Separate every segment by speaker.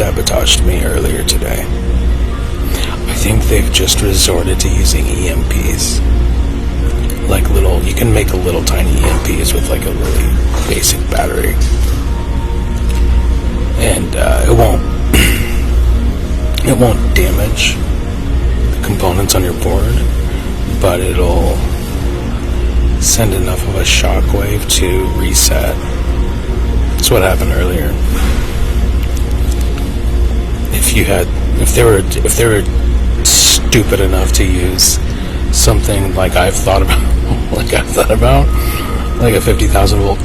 Speaker 1: sabotaged me earlier today. I think they've just resorted to using EMPs. Like you can make a little tiny EMPs with like a really basic battery. And it won't damage the components on your board, but it'll send enough of a shockwave to reset. That's what happened earlier. If they were stupid enough to use something like I've thought about, like a 50,000 volt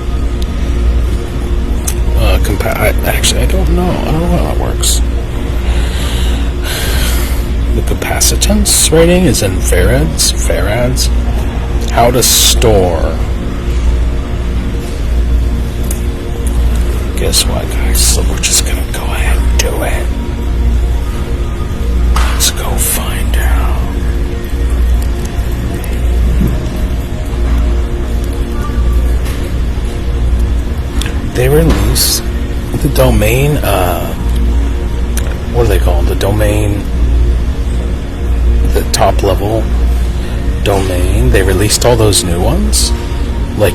Speaker 1: actually, I don't know how that works. The capacitance rating is in farads. How to store. Guess what, guys? So we're just gonna go ahead and do it. Let's go find out. They released the domain, what do they call it? The domain, the top level domain. They released all those new ones, like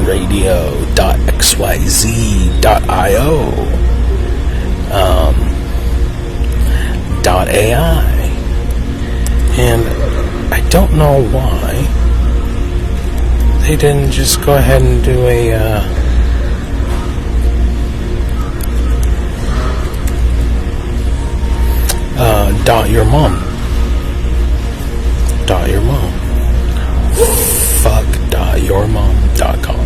Speaker 1: .radio, .xyz, .io, .ai, and I don't know why they didn't just go ahead and do a your mom. Fuck yourmom.com.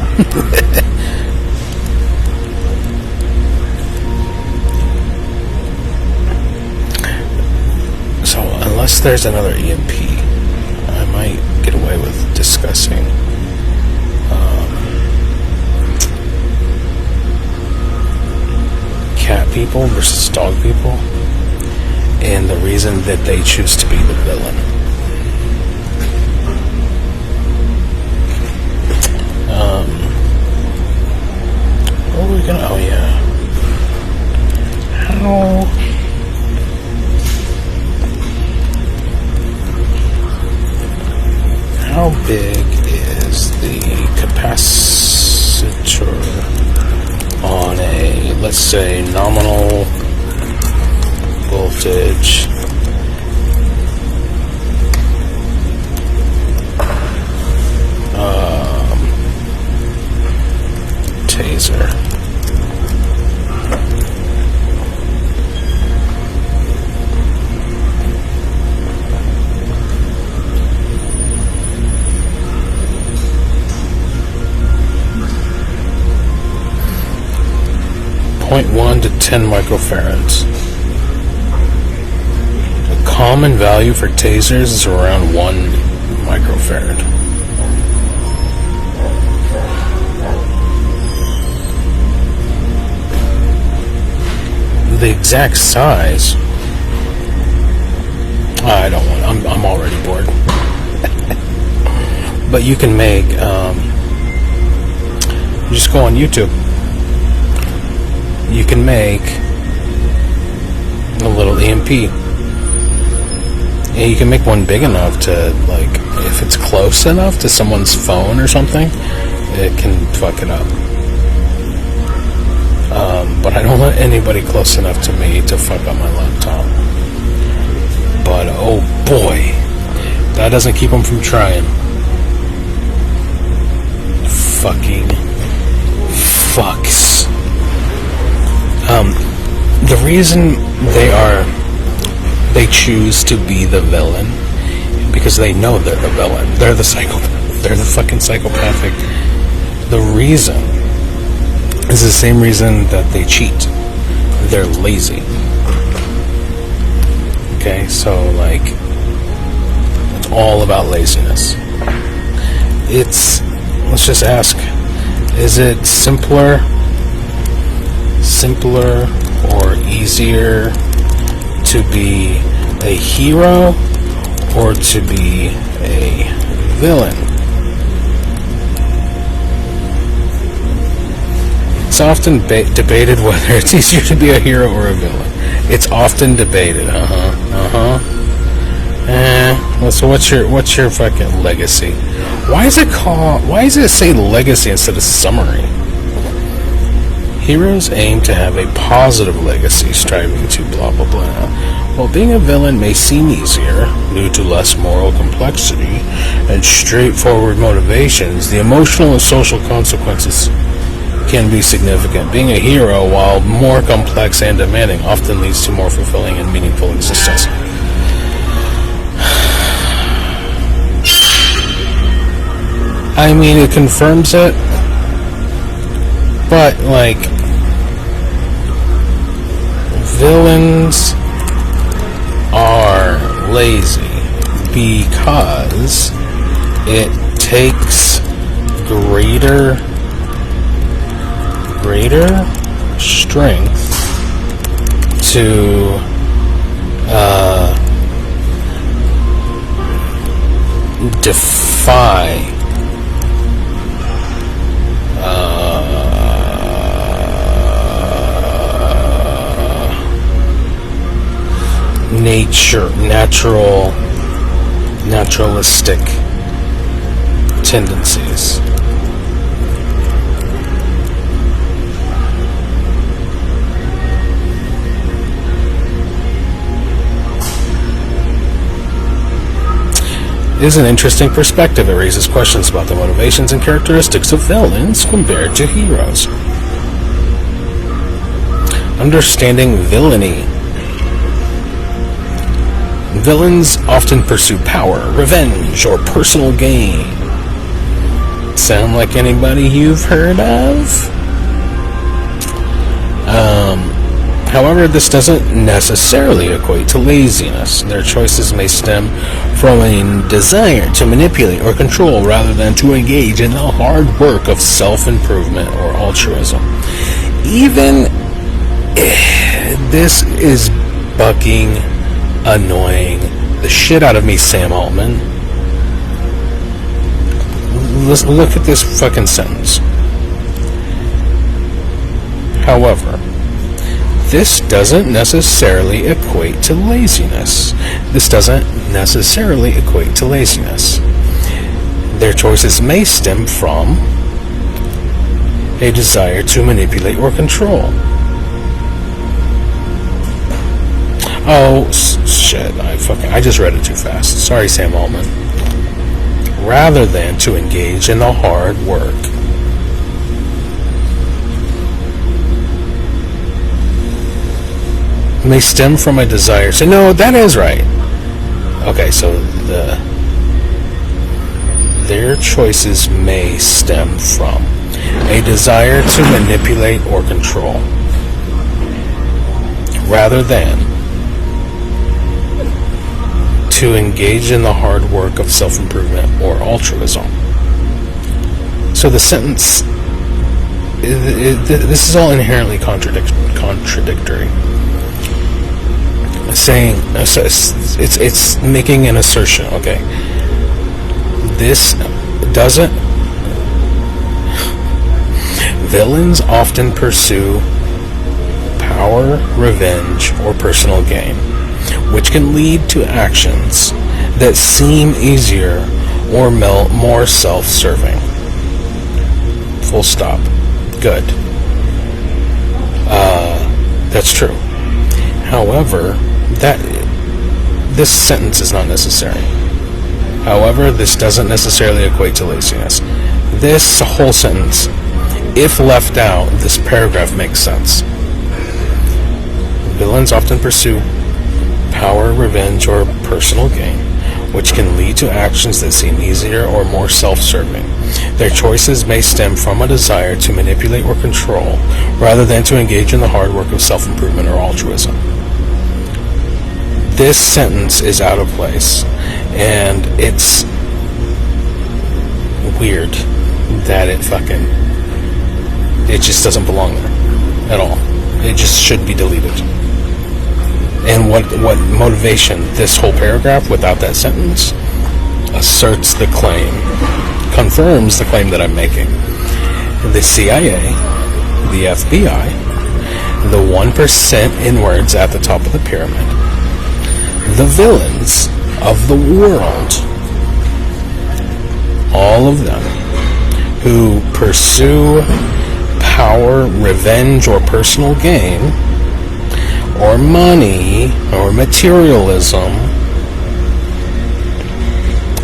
Speaker 1: So unless there's another EMP, I might get away with discussing cat people versus dog people, and the reason that they choose to be the villain. What are we gonna? Oh yeah. How big is the capacitor on a, let's say, nominal voltage taser? 0.1 to 10 microfarads. A common value for tasers is around 1 microfarad. The exact size, I don't want. I'm already bored. But you can make. You just go on YouTube. You can make a little EMP, and you can make one big enough to, like, if it's close enough to someone's phone or something, it can fuck it up. But I don't want anybody close enough to me to fuck up my laptop. But oh boy, that doesn't keep them from trying. Fucking fucks. The reason they choose to be the villain, because they know they're the villain. They're the psychopath. They're the fucking psychopathic. The reason is the same reason that they cheat. They're lazy. Okay, so like, it's all about laziness. Let's just ask, is it simpler or easier to be a hero or to be a villain? It's often debated whether it's easier to be a hero or a villain. It's often debated. Well, so what's your fucking legacy? Why does it say legacy instead of summary? Heroes aim to have a positive legacy, striving to blah blah blah. While being a villain may seem easier due to less moral complexity and straightforward motivations, the emotional and social consequences can be significant. Being a hero, while more complex and demanding, often leads to more fulfilling and meaningful existence. I mean, it confirms it, but, like, villains are lazy because it takes greater strength to defy naturalistic tendencies. It is an interesting perspective. It raises questions about the motivations and characteristics of villains compared to heroes. Understanding villainy. Villains often pursue power, revenge, or personal gain. Sound like anybody you've heard of? However, this doesn't necessarily equate to laziness. Their choices may stem from a desire to manipulate or control rather than to engage in the hard work of self-improvement or altruism. Even this is bucking, annoying the shit out of me, Sam Altman. Look at this fucking sentence. However, this doesn't necessarily equate to laziness. Their choices may stem from a desire to manipulate or control. Oh, shit. I just read it too fast. Sorry, Sam Altman. Rather than to engage in the hard work. May stem from a desire. So no, that is right. Okay, so their choices may stem from a desire to manipulate or control, rather than to engage in the hard work of self-improvement or altruism. So the sentence, this is all inherently contradictory. Saying it's making an assertion. Okay, this doesn't. Villains often pursue power, revenge, or personal gain, which can lead to actions that seem easier or more self-serving. Full stop. Good. That's true. However, this sentence is not necessary. However, this doesn't necessarily equate to laziness. This whole sentence, if left out, this paragraph makes sense. Villains often pursue power, revenge, or personal gain, which can lead to actions that seem easier or more self-serving. Their choices may stem from a desire to manipulate or control, rather than to engage in the hard work of self-improvement or altruism. This sentence is out of place, and it's weird that it just doesn't belong there at all. It just should be deleted. And what motivation? This whole paragraph without that sentence asserts the claim, confirms the claim that I'm making. The CIA, the FBI, the 1% inwards at the top of the pyramid, the villains of the world, all of them who pursue power, revenge, or personal gain, or money, or materialism,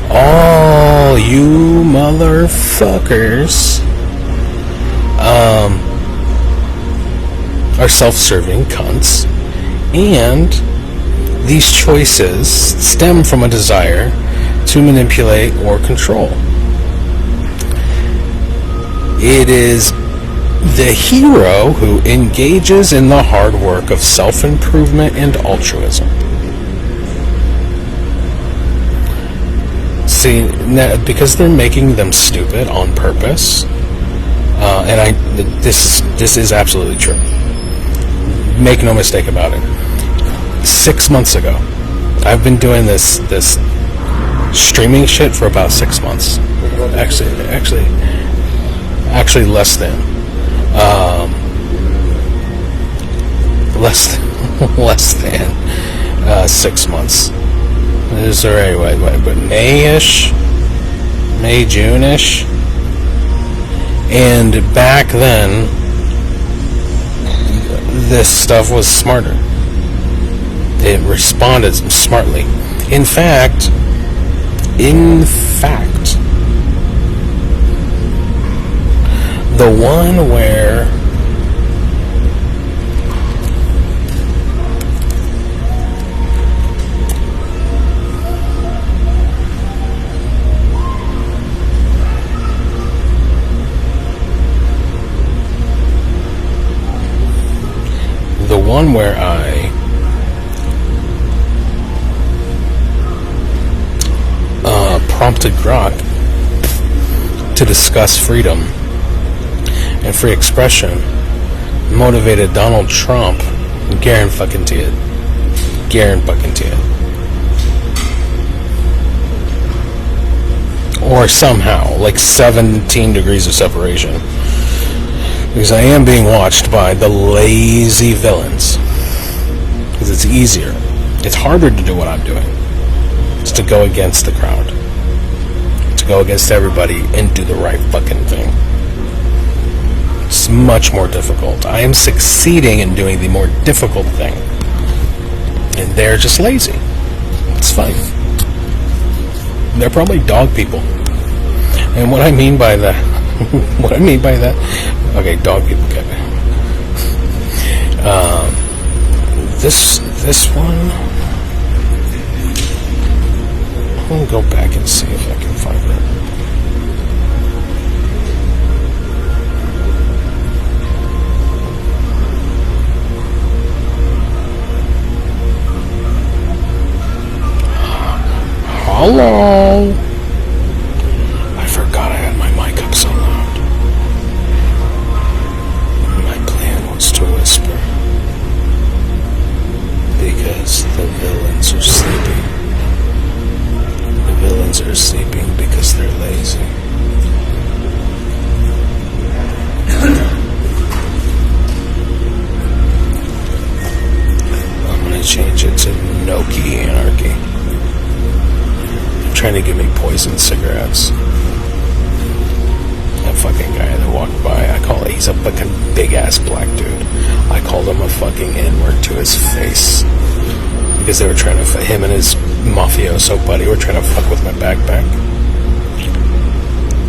Speaker 1: all you motherfuckers are self-serving cunts, and these choices stem from a desire to manipulate or control. It is the hero who engages in the hard work of self-improvement and altruism. See, because they're making them stupid on purpose, and this is absolutely true. Make no mistake about it. 6 months ago, I've been doing this streaming shit for about 6 months. Actually less than. Less than 6 months. Is there but May-ish, May, June-ish, and back then, this stuff was smarter. It responded smartly. In fact, the one where I prompted Grok to discuss freedom and free expression, motivated Donald Trump, guarantee it. Or somehow, like 17 degrees of separation. Because I am being watched by the lazy villains. Because it's easier. It's harder to do what I'm doing. It's to go against the crowd. To go against everybody and do the right fucking thing. It's much more difficult. I am succeeding in doing the more difficult thing. And they're just lazy. It's fine. They're probably dog people. And what I mean by that... Okay, dog people get me. This one... I'll go back and see if I can find it. Hello? I forgot I had my mic up so loud. My plan was to whisper. Because the villains are sleeping. The villains are sleeping because they're lazy. I'm gonna change it to Noki Anarchy. Trying to give me poison cigarettes. That fucking guy that walked by, he's a fucking big ass black dude. I called him a fucking N-word to his face. Because they were trying to, him and his mafioso buddy were trying to fuck with my backpack.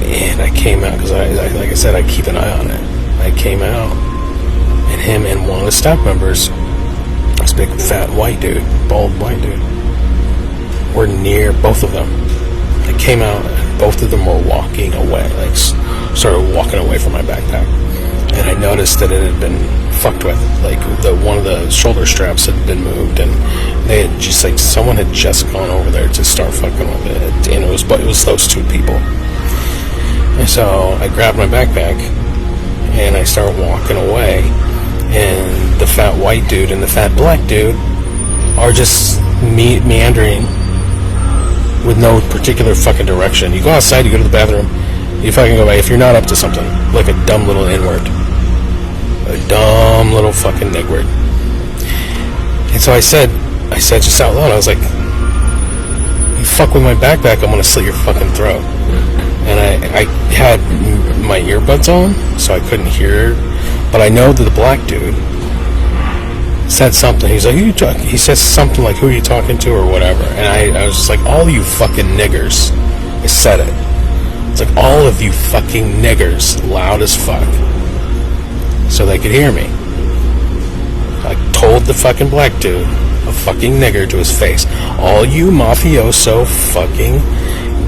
Speaker 1: And I came out, because like I said, I keep an eye on it. I came out, and him and one of the staff members, this big fat white dude, bald white dude, were near both of them. I came out and both of them were walking away, like started walking away from my backpack. And I noticed that it had been fucked with, like one of the shoulder straps had been moved, and they had just like someone had just gone over there to start fucking with it, and it was those two people. And so I grabbed my backpack and I started walking away, and the fat white dude and the fat black dude are just meandering with no particular fucking direction. You go outside, you go to the bathroom, you fucking go back. If you're not up to something, like a dumb little N-word. A dumb little fucking nigward. And so I said just out loud, I was like, you fuck with my backpack, I'm gonna slit your fucking throat. And I had my earbuds on, so I couldn't hear, but I know that the black dude said something. He's like, who you talking? He says something like, who are you talking to, or whatever. And I was just like, all you fucking niggers. I said it. It's like, all of you fucking niggers, loud as fuck, so they could hear me. I told the fucking black dude, a fucking nigger, to his face, all you mafioso fucking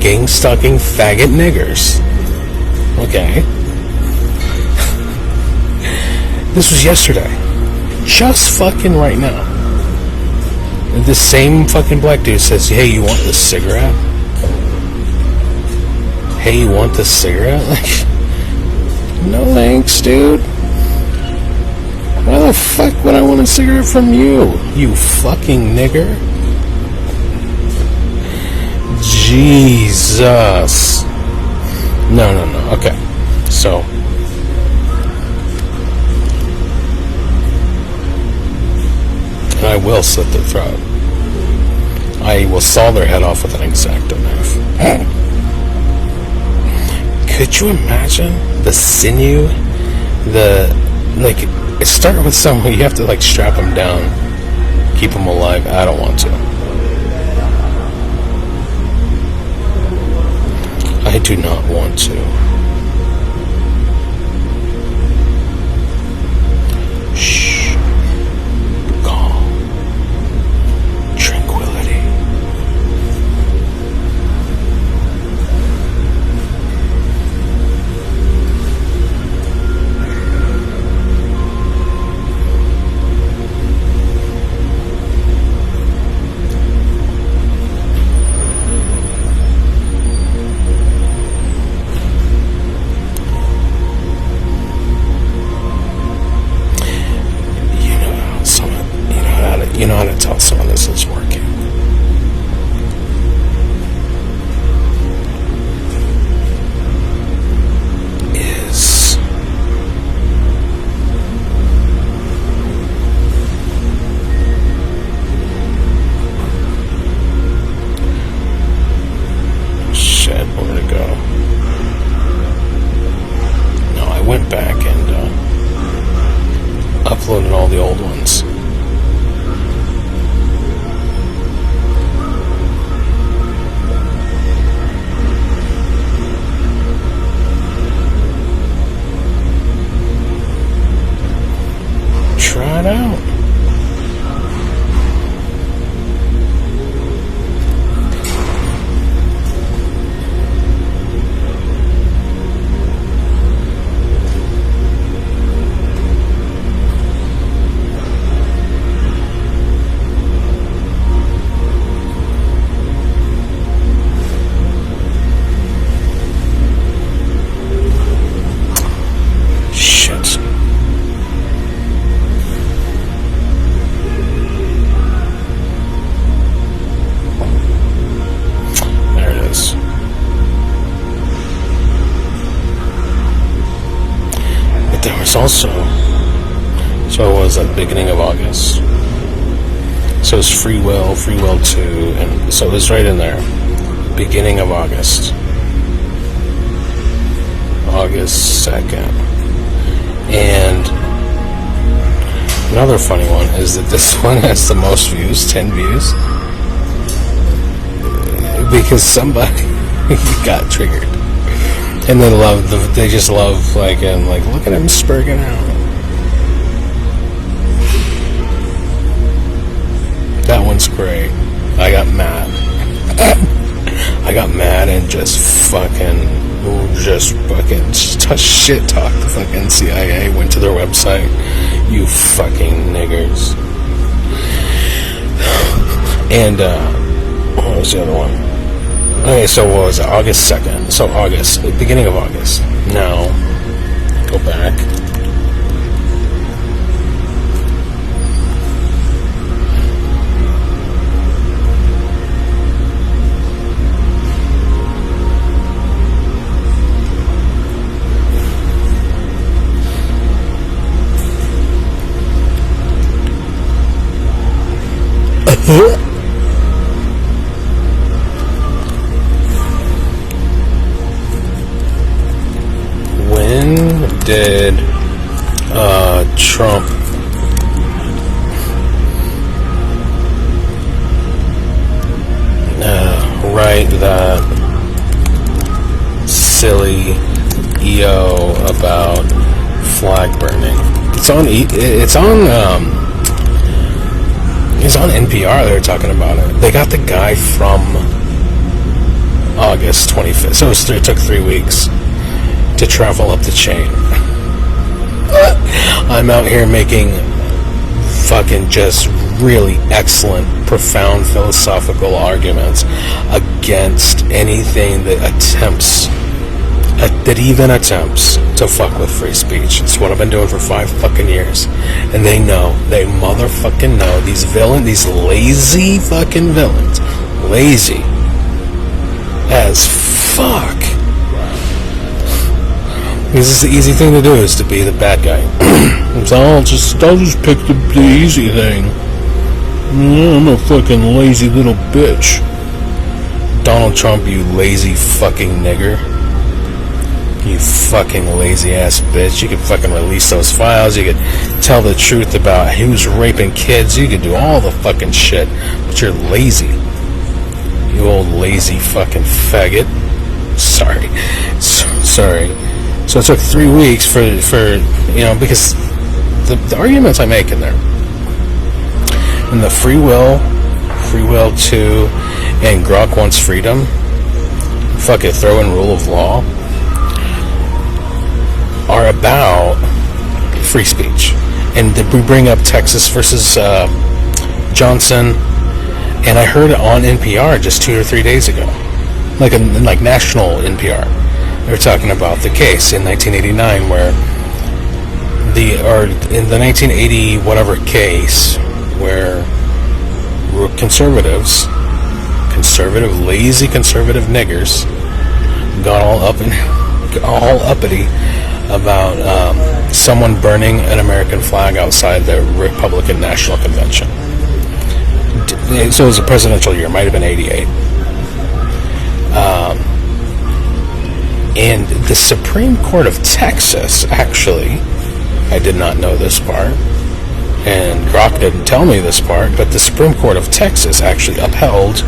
Speaker 1: gang-stalking faggot niggers. Okay. This was yesterday. Just fucking right now. This same fucking black dude says, hey, you want this cigarette? Hey, you want this cigarette? Like, no thanks, dude. Why the fuck would I want a cigarette from you, you fucking nigger? Jesus. No. Okay. So. And I will slit their throat. I will saw their head off with an X-Acto knife. Could you imagine the sinew? It started with someone, you have to like strap them down, keep them alive. I don't want to. I do not want to. Shh. Calm. Tranquility. You know how to tell someone this is working. Is shit, where'd it go? No, I went back and uploaded all the old ones. Try it out. Also, so it was at the beginning of August. So it's Free Will 2, and so it was right in there. Beginning of August. August 2nd. And another funny one is that this one has the most views, 10 views. Because somebody got triggered. And they just love, like, and like, look at him spurging out. That one's great. I got mad. I got mad and just fucking shit talked the fucking CIA. Went to their website. You fucking niggers. And, what was the other one? Okay, so what was it? August 2nd. So August, beginning of August. Now, go back. When did Trump write that silly EO about flag burning? It's on NPR. They're talking about it. They got the guy from August 25th, so it took 3 weeks to travel up the chain. I'm out here making fucking just really excellent, profound philosophical arguments against anything that even attempts to fuck with free speech. It's what I've been doing for 5 fucking years. And they motherfucking know, these lazy fucking villains, lazy as fuck. This is the easy thing to do, is to be the bad guy. So I'll just pick the easy thing. I'm a fucking lazy little bitch. Donald Trump, you lazy fucking nigger. You fucking lazy ass bitch. You could fucking release those files. You could tell the truth about who's raping kids. You could do all the fucking shit. But you're lazy. You old lazy fucking faggot. Sorry. So it took 3 weeks for because the arguments I make in there, and the free will 2, and Grok wants freedom, fuck it, throw in rule of law, are about free speech. And we bring up Texas versus Johnson, and I heard it on NPR just 2 or 3 days ago, like national NPR. They're talking about the case in 1989 where in the 1980 whatever case where lazy conservative niggers got all uppity about someone burning an American flag outside the Republican National Convention. So it was a presidential year, might have been 88. And the Supreme Court of Texas, actually, I did not know this part, and Grok didn't tell me this part, but the Supreme Court of Texas actually held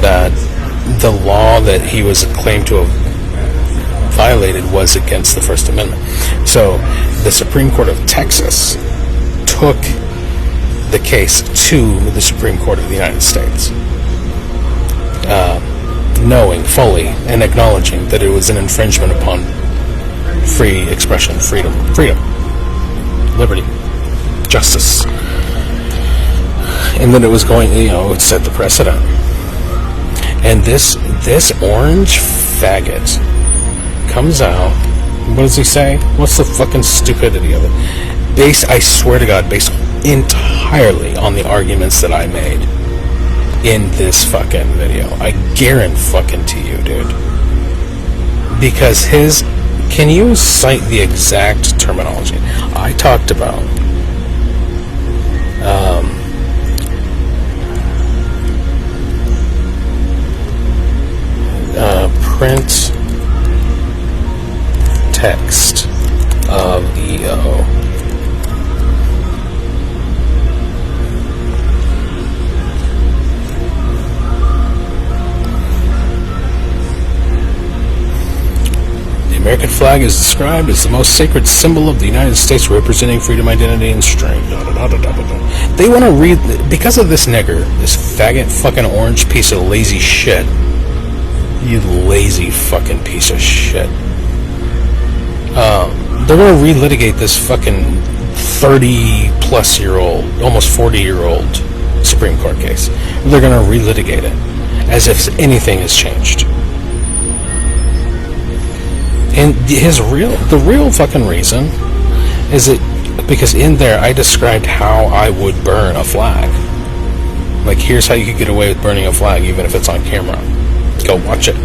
Speaker 1: that the law that he was claimed to have violated was against the First Amendment. So the Supreme Court of Texas took the case to the Supreme Court of the United States, knowing fully and acknowledging that it was an infringement upon free expression, freedom, liberty, justice, and that it was going, it set the precedent. And this orange faggot comes out. What does he say? What's the fucking stupidity of it? I swear to God, based entirely on the arguments that I made in this fucking video. I guarantee you, dude. Because can you cite the exact terminology? I talked about print text of EO. The American flag is described as the most sacred symbol of the United States, representing freedom, identity, and strength. They want to read, because of this nigger, this faggot fucking orange piece of lazy shit. You lazy fucking piece of shit. They're going to relitigate this fucking 30-plus-year-old, almost 40-year-old Supreme Court case. They're going to relitigate it as if anything has changed. And the real fucking reason is that because in there I described how I would burn a flag. Like, here's how you could get away with burning a flag even if it's on camera. Go watch it.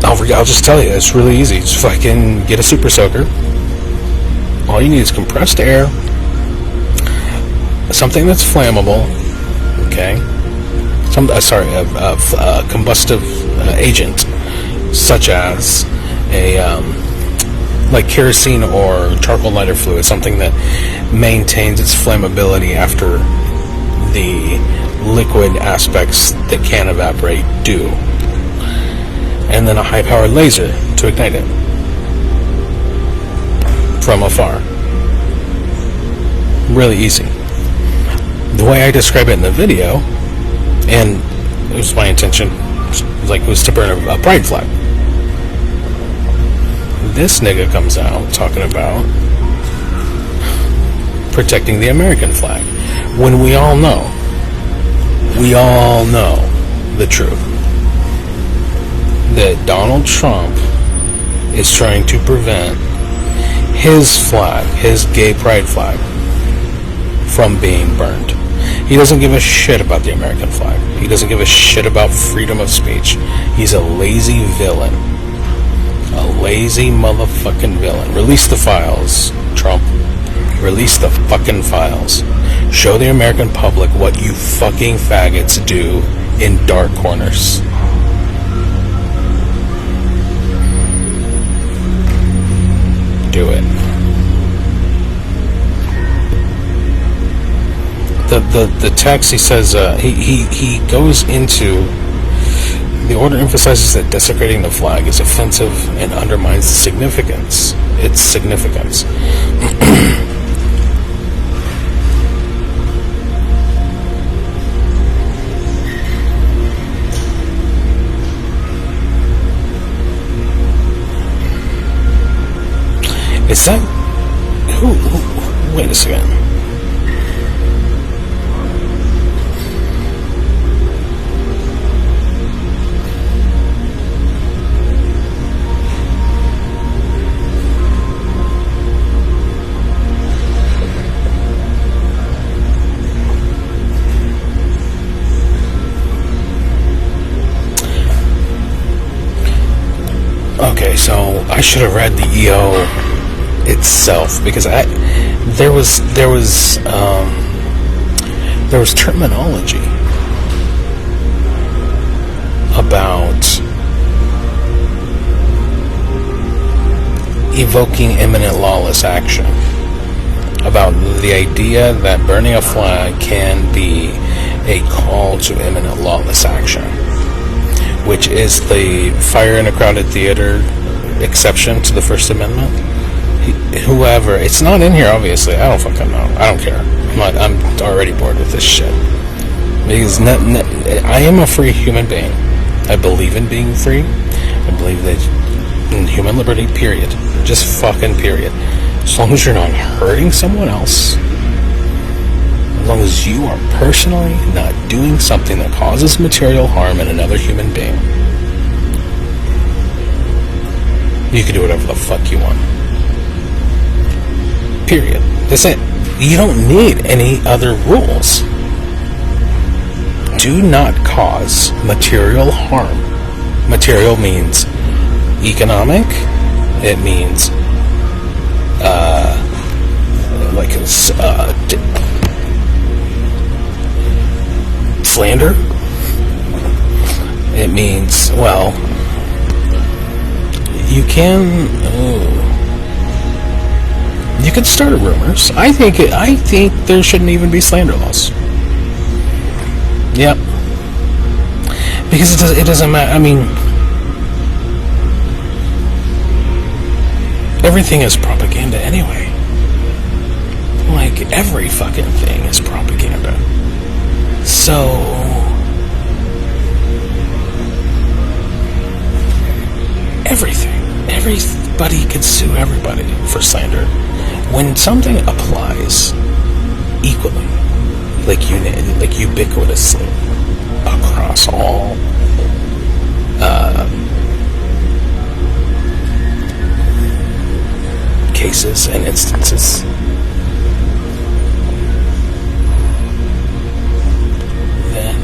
Speaker 1: I'll just tell you, it's really easy. Just fucking get a super soaker. All you need is compressed air, something that's flammable, okay? A combustive agent, such as like kerosene or charcoal lighter fluid, something that maintains its flammability after the liquid aspects that can evaporate do. And then a high-powered laser to ignite it from afar. Really easy. The way I describe it in the video, and it was my intention, was to burn a pride flag. This nigga comes out talking about protecting the American flag, when we all know the truth, that Donald Trump is trying to prevent his flag, his gay pride flag, from being burned. He doesn't give a shit about the American flag. He doesn't give a shit about freedom of speech. He's a lazy villain. A lazy motherfucking villain. Release the files, Trump. Release the fucking files. Show the American public what you fucking faggots do in dark corners. Do it. The text, he says, he goes into, the order emphasizes that desecrating the flag is offensive and undermines its significance. Is that who? Wait a second. Okay, so I should have read the EO itself, because there was terminology about evoking imminent lawless action, about the idea that burning a flag can be a call to imminent lawless action, which is the fire in a crowded theater exception to the First Amendment. Whoever, it's not in here, obviously. I don't fucking know. I don't care. I'm already bored with this shit. Because I am a free human being. I believe in being free. I believe that in human liberty, period. Just fucking period. As long as you're not hurting someone else, as long as you are personally not doing something that causes material harm in another human being, you can do whatever the fuck you want. Period. That's it. You don't need any other rules. Do not cause material harm. Material means economic. It means slander. It means, well, you could start rumors. I think there shouldn't even be slander laws. Yep. Because it doesn't matter. I mean, everything is propaganda anyway. Like, every fucking thing is propaganda. So, everybody could sue everybody for slander. When something applies equally, like ubiquitously across all cases and instances, then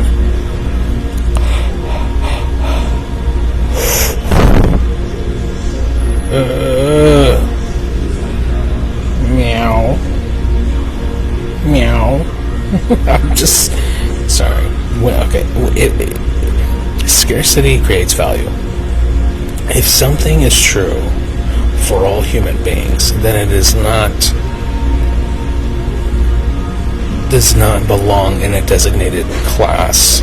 Speaker 1: meow. I'm just sorry. Okay, scarcity creates value. If something is true for all human beings, then it does not belong in a designated class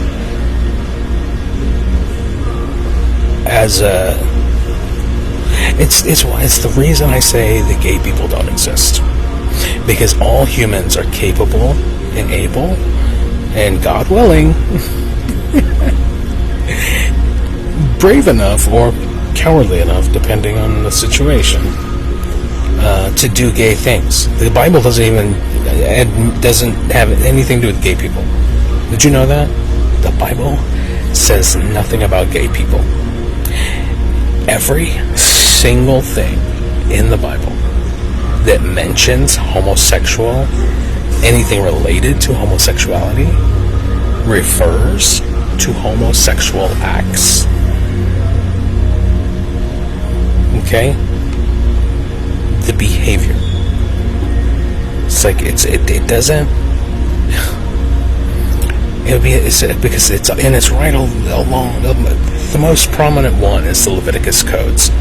Speaker 1: as a. It's the reason I say the gay people don't exist, because all humans are capable and able, and God willing, brave enough or cowardly enough, depending on the situation, to do gay things. The Bible doesn't have anything to do with gay people. Did you know that? The Bible says nothing about gay people. Every single thing in the Bible that mentions homosexual, anything related to homosexuality, refers to homosexual acts. Okay? The behavior. It's like it doesn't. Because it's right along. The most prominent one is the Leviticus codes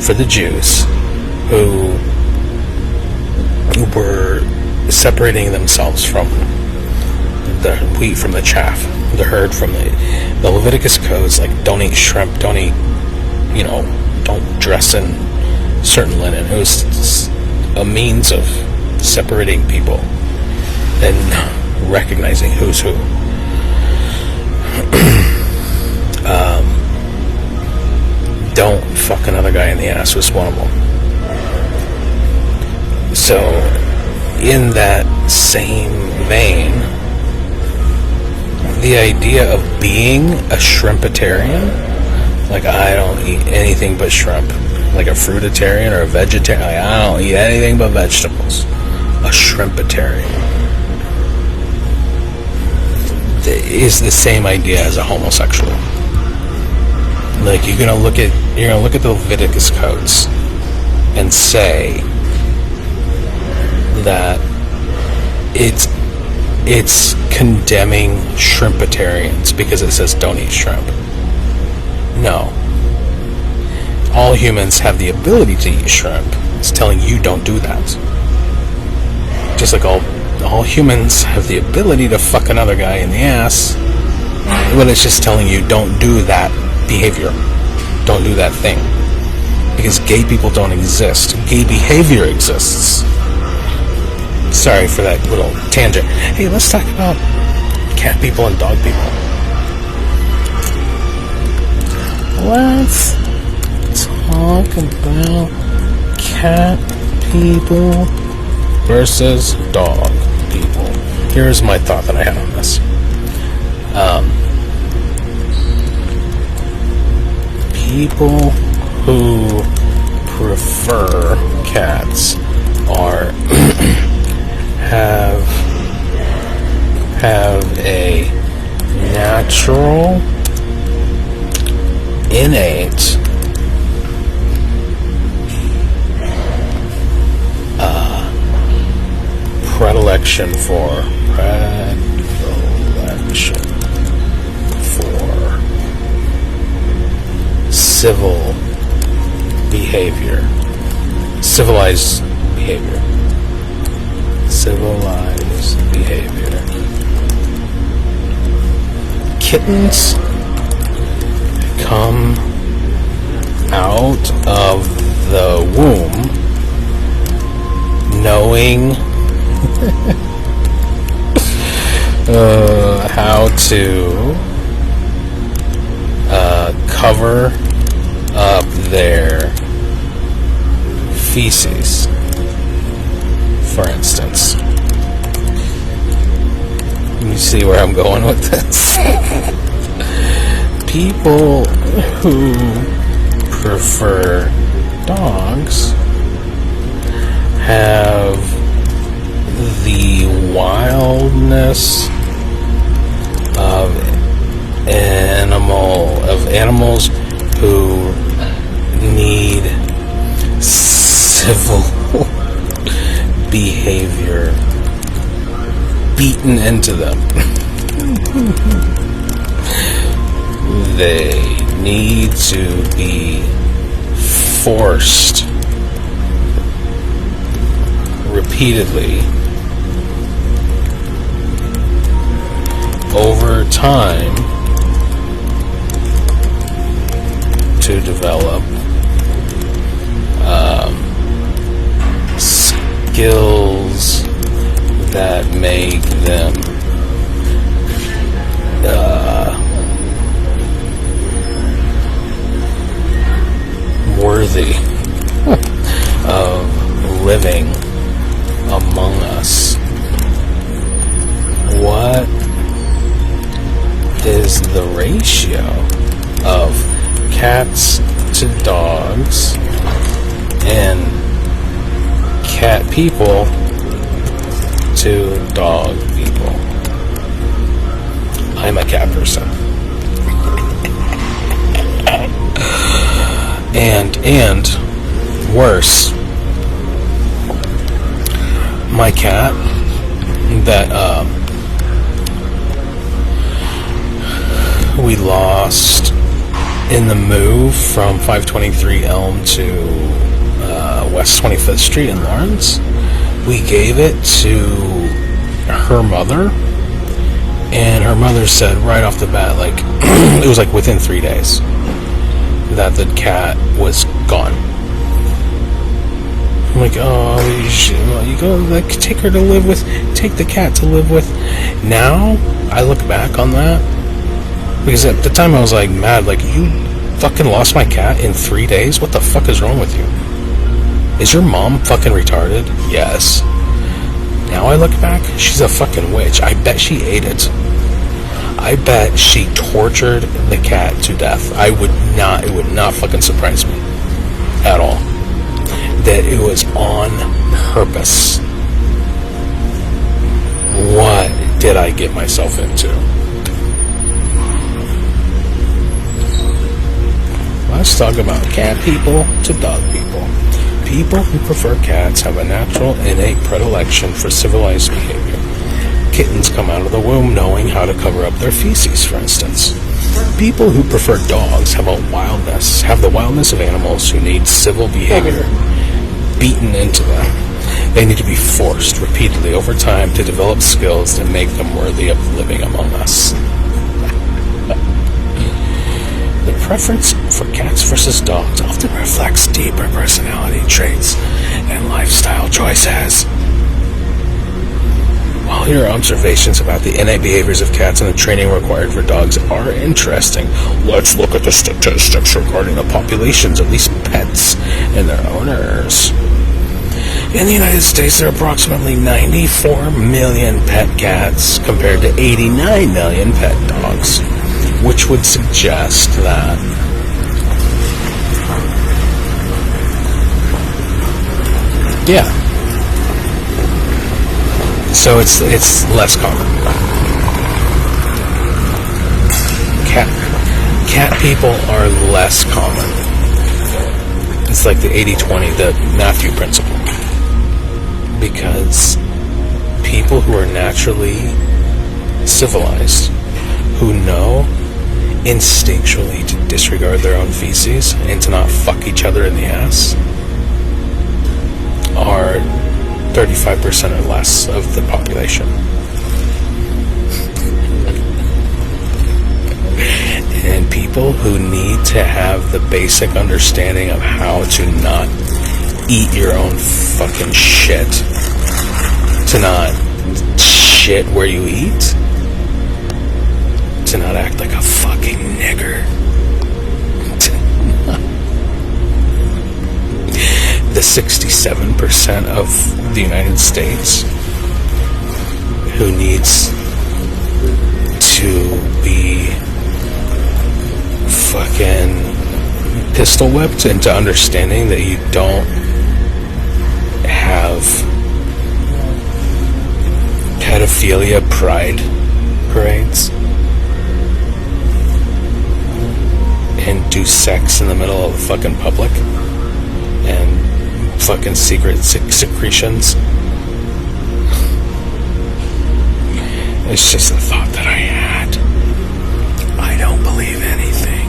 Speaker 1: for the Jews who were separating themselves from the wheat from the chaff, the herd from the Leviticus codes, like don't eat shrimp, don't eat, don't dress in certain linen. It was a means of separating people and recognizing who's who. Don't fuck another guy in the ass was one of them. So, in that same vein, the idea of being a shrimpitarian, like I don't eat anything but shrimp, like a fruitarian or a vegetarian, like I don't eat anything but vegetables, a shrimpitarian, is the same idea as a homosexual. Like you're gonna look at the Leviticus codes and say that it's condemning shrimpitarians because it says don't eat shrimp. No. All humans have the ability to eat shrimp. It's telling you don't do that. Just like all humans have the ability to fuck another guy in the ass, but it's just telling you don't do that behavior. Don't do that thing. Because gay people don't exist. Gay behavior exists. Sorry for that little tangent. Hey, let's talk about cat people and dog people. Let's talk about cat people versus dog people. Here's my thought that I had on this. People who prefer cats are have a natural, innate predilection for civil behavior, civilized behavior. Kittens come out of the womb knowing how to cover up their feces, for instance. You see where I'm going with this? People who prefer dogs have the wildness of animals who need civil behavior beaten into them. They need to be forced repeatedly over time to develop skills that make them worthy of living among us. What is the ratio of cats to dogs and cat people to dog people? I'm a cat person. And worse, my cat that we lost in the move from 523 Elm to West 25th Street in Lawrence, we gave it to her mother, and her mother said right off the bat, like, it was like within 3 days, that the cat was gone. I'm like, oh, you go, like, take her to live with, take the cat to live with. Now, I look back on that, because at the time I was like mad, like, you fucking lost my cat in 3 days? What the fuck is wrong with you? Is your mom fucking retarded? Yes. Now I look back, she's a fucking witch. I bet she ate it. I bet she tortured the cat to death. It would not fucking surprise me at all that it was on purpose. What did I get myself into? Let's talk about cat people to dog people. People who prefer cats have a natural, innate predilection for civilized behavior. Kittens come out of the womb knowing how to cover up their feces, for instance. People who prefer dogs have the wildness of animals who need civil behavior beaten into them. They need to be forced repeatedly over time to develop skills that make them worthy of living among us. The preference for cats versus dogs often reflects deeper personality traits and lifestyle choices. While your observations about the innate behaviors of cats and the training required for dogs are interesting, let's look at the statistics regarding the populations of these pets and their owners. In the United States, there are approximately 94 million pet cats compared to 89 million pet dogs, which would suggest that so it's less common. Cat people are less common. It's like the 80-20, the Matthew principle. Because people who are naturally civilized, who know instinctually to disregard their own feces and to not fuck each other in the ass, are 35% or less of the population. And people who need to have the basic understanding of how to not eat your own fucking shit, to not shit where you eat, to not act like a fucking nigger, the 67% of the United States who needs to be fucking pistol whipped into understanding that you don't have pedophilia pride parades and do sex in the middle of the fucking public and fucking secret secretions. It's just a thought that I had. I don't believe anything.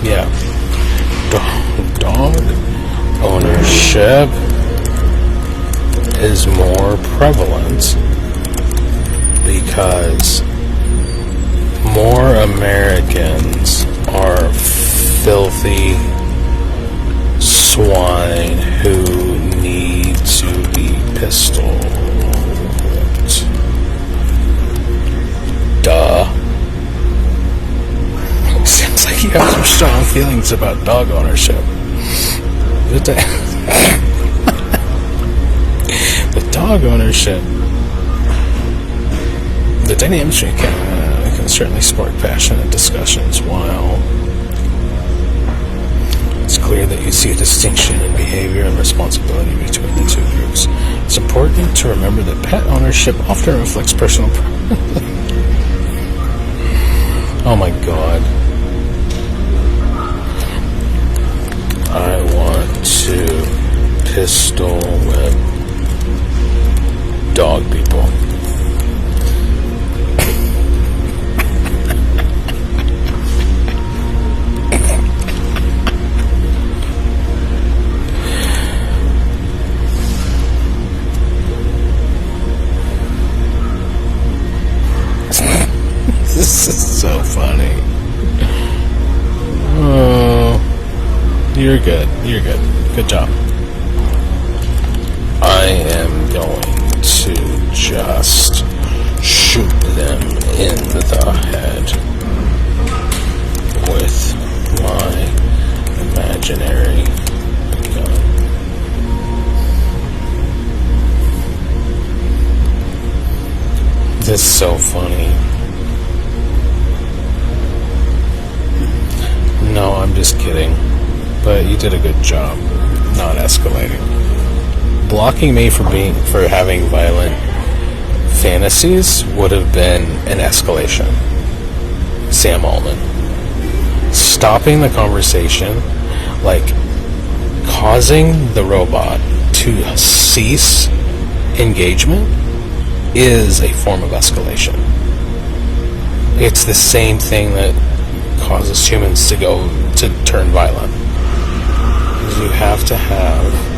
Speaker 1: Yeah. Dog ownership is more prevalent because more Americans are filthy swine who need to be pistoled. Duh. Seems like you have some strong feelings about dog ownership. The dog ownership. The dynamics can certainly spark passionate discussions. While it's clear that you see a distinction in behavior and responsibility between the two groups, it's important to remember that pet ownership often reflects personal Oh my god. I want to pistol whip dog people. This is so funny. Oh, you're good. You're good. Good job. I am going to just shoot them in the head with my imaginary gun. This is so funny. No, I'm just kidding. But you did a good job not escalating. Blocking me for having violent fantasies would have been an escalation. Sam Altman. Stopping the conversation, like causing the robot to cease engagement, is a form of escalation. It's the same thing that causes humans to turn violent. You have to have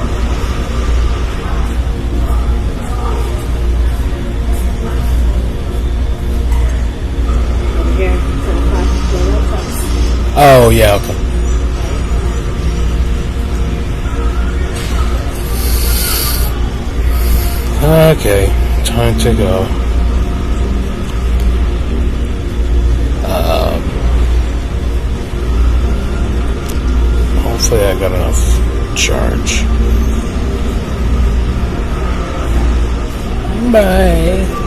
Speaker 1: Oh yeah, okay. Okay, time to go. Hopefully I got enough charge. Bye.